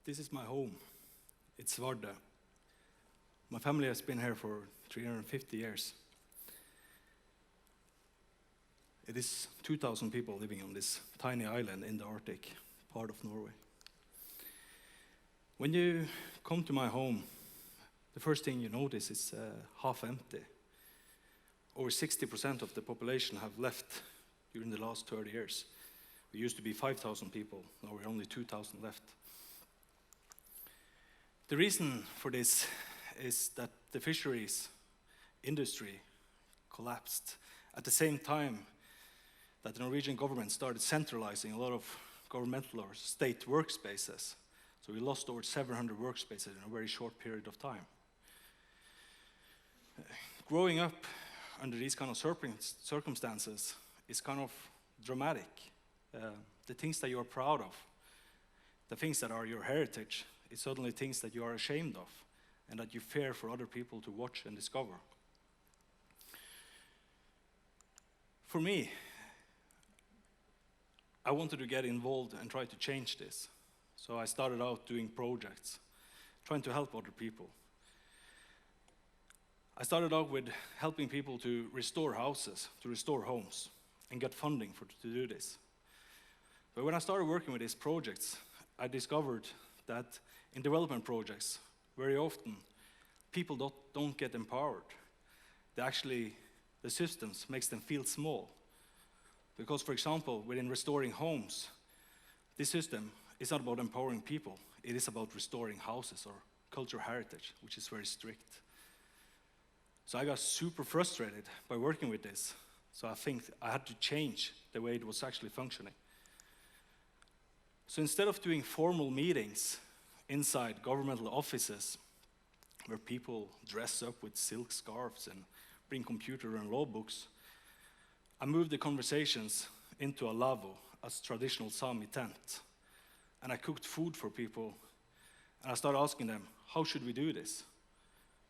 This is my home. It's Vardø. My family has been here for 350 years. It is 2,000 people living on this tiny island in the Arctic, part of Norway. When you come to my home, the first thing you notice is half empty. Over 60% of the population have left during the last 30 years. We used to be 5,000 people, now we're only 2,000 left. The reason for this is that the fisheries industry collapsed at the same time that the Norwegian government started centralizing a lot of governmental or state workspaces. So we lost over 700 workspaces in a very short period of time. Growing up under these kind of circumstances is kind of dramatic. The things that you are proud of, the things that are your heritage, is suddenly things that you are ashamed of and that you fear for other people to watch and discover. For me, I wanted to get involved and try to change this. So I started out doing projects, trying to help other people. I started out with helping people to restore houses, to restore homes, and get funding to do this. But when I started working with these projects, I discovered that in development projects, very often, people don't get empowered. The systems makes them feel small. Because, for example, within restoring homes, this system is not about empowering people. It is about restoring houses or cultural heritage, which is very strict. So I got super frustrated by working with this. So I think I had to change the way it was actually functioning. So instead of doing formal meetings inside governmental offices where people dress up with silk scarves and bring computer and law books, I moved the conversations into a lavvo, a traditional Sami tent. And I cooked food for people, and I started asking them, how should we do this?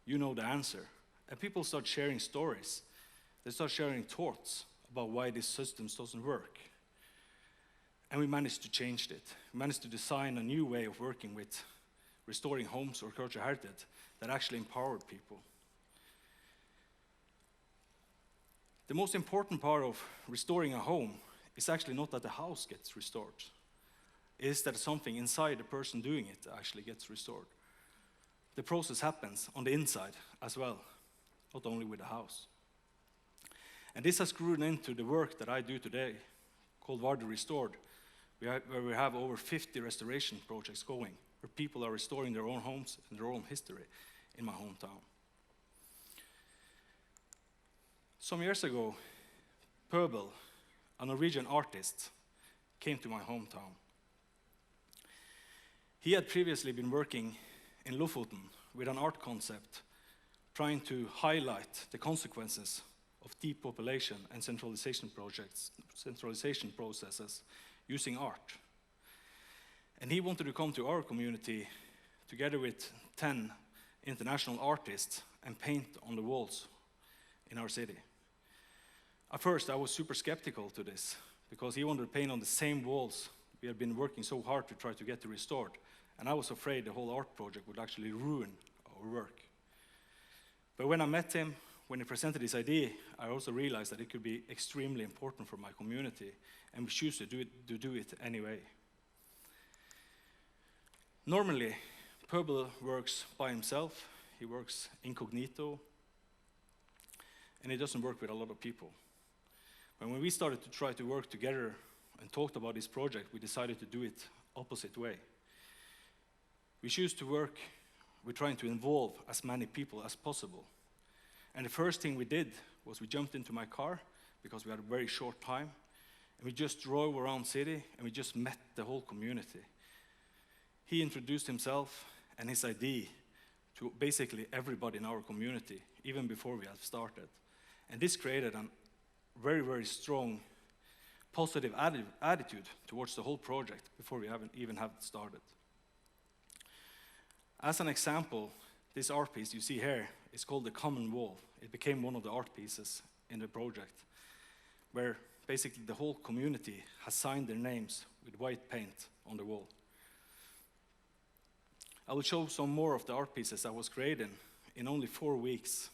You know the answer. And people start sharing stories. They start sharing thoughts about why this system doesn't work. And we managed to change it. We managed to design a new way of working with restoring homes or cultural heritage that actually empowered people. The most important part of restoring a home is actually not that the house gets restored. It is that something inside the person doing it actually gets restored. The process happens on the inside as well, not only with the house. And this has grown into the work that I do today, called Vardø Restored, where we have over 50 restoration projects going, where people are restoring their own homes and their own history in my hometown. Some years ago, Pøbel, a Norwegian artist, came to my hometown. He had previously been working in Lofoten with an art concept, trying to highlight the consequences of depopulation and centralization processes using art. And he wanted to come to our community together with 10 international artists and paint on the walls in our city. At first, I was super skeptical to this because he wanted to paint on the same walls we had been working so hard to try to get restored. And I was afraid the whole art project would actually ruin our work. But when I met him, when he presented his idea, I also realized that it could be extremely important for my community, and we choose to do it anyway. Normally, Pøbel works by himself. He works incognito, and he doesn't work with a lot of people. But when we started to try to work together and talked about this project, we decided to do it opposite way. We choose to work with trying to involve as many people as possible. And the first thing we did was we jumped into my car because we had a very short time, and we just drove around city and we just met the whole community. He introduced himself and his idea to basically everybody in our community, even before we had started. And this created a very, very strong positive attitude towards the whole project before we even have started. As an example, this art piece you see here is called the Common Wall. It became one of the art pieces in the project, where basically the whole community has signed their names with white paint on the wall. I will show some more of the art pieces I was creating in only 4 weeks.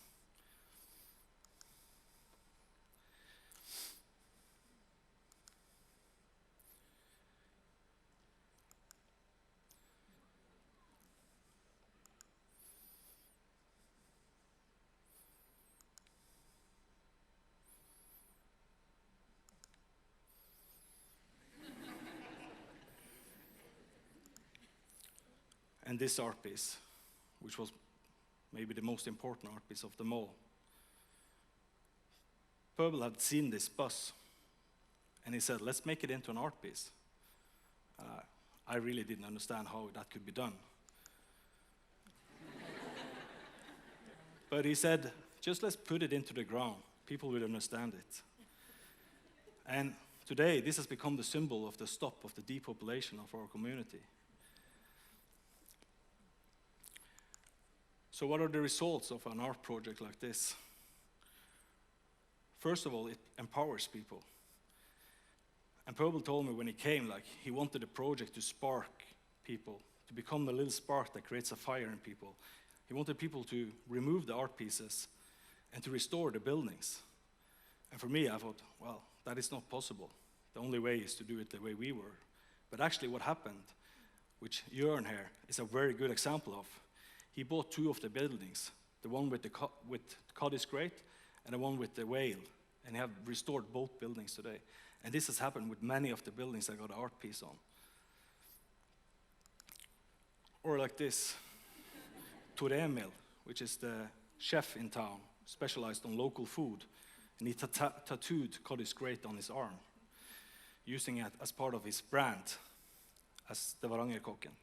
And this art piece, which was maybe the most important art piece of them all. Pøbel had seen this bus, and he said, let's make it into an art piece. I really didn't understand how that could be done. But he said, just let's put it into the ground. People will understand it. And today, this has become the symbol of the stop of the depopulation of our community. So what are the results of an art project like this? First of all, it empowers people. And Pøbel told me when he came, like, he wanted the project to spark people, to become a little spark that creates a fire in people. He wanted people to remove the art pieces and to restore the buildings. And for me, I thought, well, that is not possible. The only way is to do it the way we were. But actually what happened, which Jørn here is a very good example of, he bought 2 of the buildings, the one with the cod is great, and the one with the whale, and he have restored both buildings today. And this has happened with many of the buildings I got an art piece on. Or like this, Tor Emil, which is the chef in town, specialized on local food, and he tattooed cod is great on his arm, using it as part of his brand as the Varangerkokken.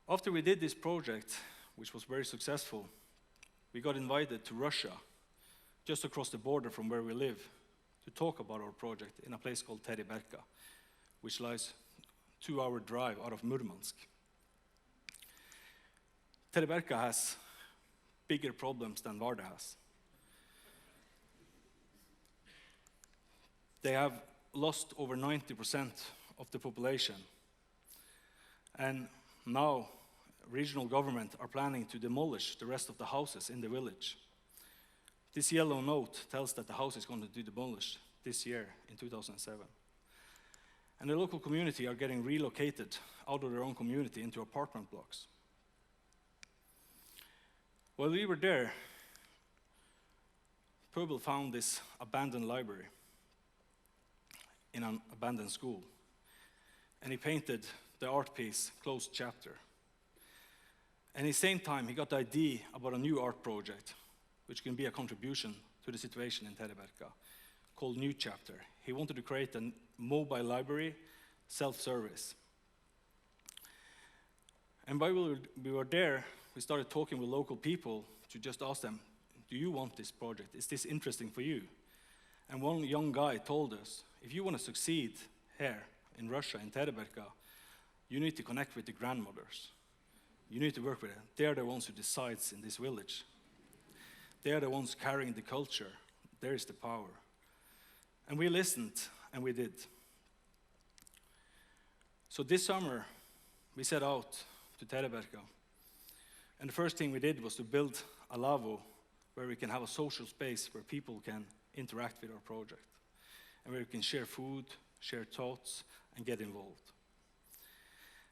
After we did this project, which was very successful, we got invited to Russia, just across the border from where we live, to talk about our project in a place called Teribelka, which lies 2-hour drive out of Murmansk. Teribelka has bigger problems than Vardø has. They have lost over 90% of the population. And now, regional government are planning to demolish the rest of the houses in the village. This yellow note tells that the house is going to be demolished this year in 2007. And the local community are getting relocated out of their own community into apartment blocks. While we were there, Pøbel found this abandoned library in an abandoned school. And he painted the art piece, Closed Chapter. And at the same time, he got the idea about a new art project, which can be a contribution to the situation in Teribelka, called New Chapter. He wanted to create a mobile library, self-service. And while we were there, we started talking with local people to just ask them, do you want this project? Is this interesting for you? And one young guy told us, if you want to succeed here in Russia, in Teribelka, you need to connect with the grandmothers. You need to work with them. They're the ones who decide in this village. They're the ones carrying the culture. There is the power. And we listened, and we did. So this summer, we set out to Teribelka. And the first thing we did was to build a lavabo where we can have a social space where people can interact with our project. And where we can share food, share thoughts, and get involved.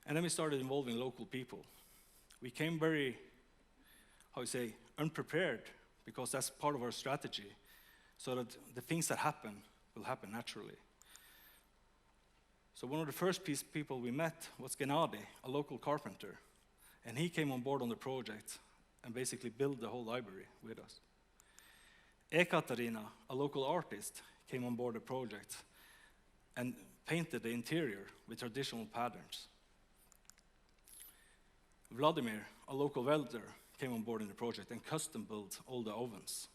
And then we started involving local people. We came very, unprepared, because that's part of our strategy, so that the things that happen will happen naturally. So one of the first people we met was Gennady, a local carpenter, and he came on board on the project and basically built the whole library with us. Ekaterina, a local artist, came on board the project and painted the interior with traditional patterns. Vladimir, a local welder, came on board in the project and custom built all the ovens.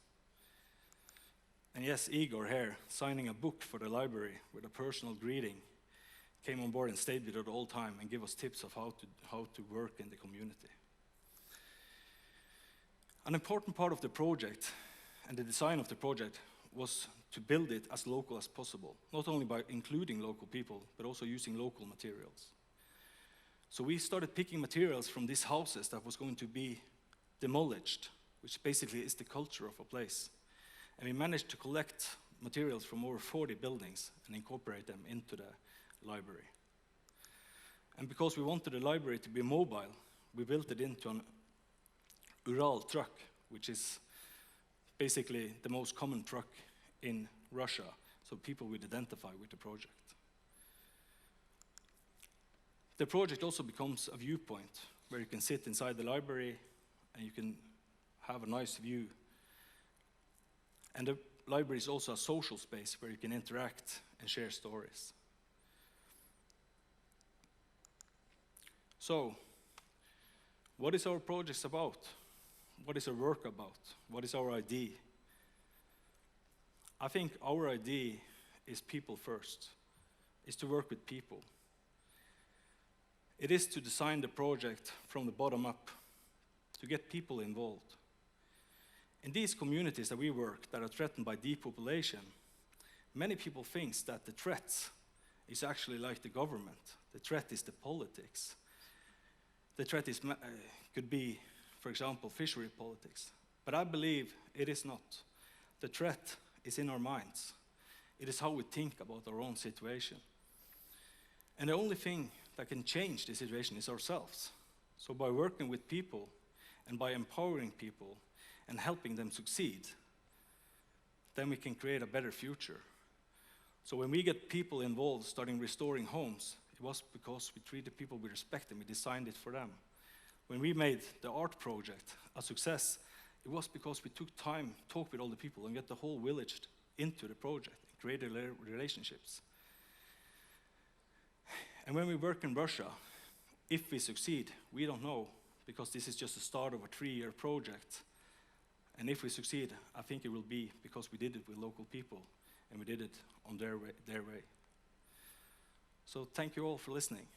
And yes, Igor here, signing a book for the library with a personal greeting, came on board and stayed with us all the time and gave us tips of how to work in the community. An important part of the project and the design of the project was to build it as local as possible, not only by including local people, but also using local materials. So we started picking materials from these houses that was going to be demolished, which basically is the culture of a place. And we managed to collect materials from over 40 buildings and incorporate them into the library. And because we wanted the library to be mobile, we built it into an Ural truck, which is basically the most common truck in Russia, so people would identify with the project. The project also becomes a viewpoint where you can sit inside the library and you can have a nice view. And the library is also a social space where you can interact and share stories. So, what is our project about? What is our work about? What is our idea? I think our idea is people first, is to work with people. It is to design the project from the bottom up, to get people involved. In these communities that we work that are threatened by depopulation, many people think that the threat is actually like the government. The threat is the politics. The threat is, could be, for example, fishery politics. But I believe it is not. The threat is in our minds. It is how we think about our own situation. And the only thing that can change the situation is ourselves. So by working with people and by empowering people and helping them succeed, then we can create a better future. So when we get people involved starting restoring homes, it was because we treated people with respect and we designed it for them. When we made the art project a success, it was because we took time, talked with all the people, and get the whole village into the project and created relationships. And when we work in Russia, if we succeed, we don't know, because this is just the start of a 3-year project. And if we succeed, I think it will be because we did it with local people, and we did it on their way. So thank you all for listening.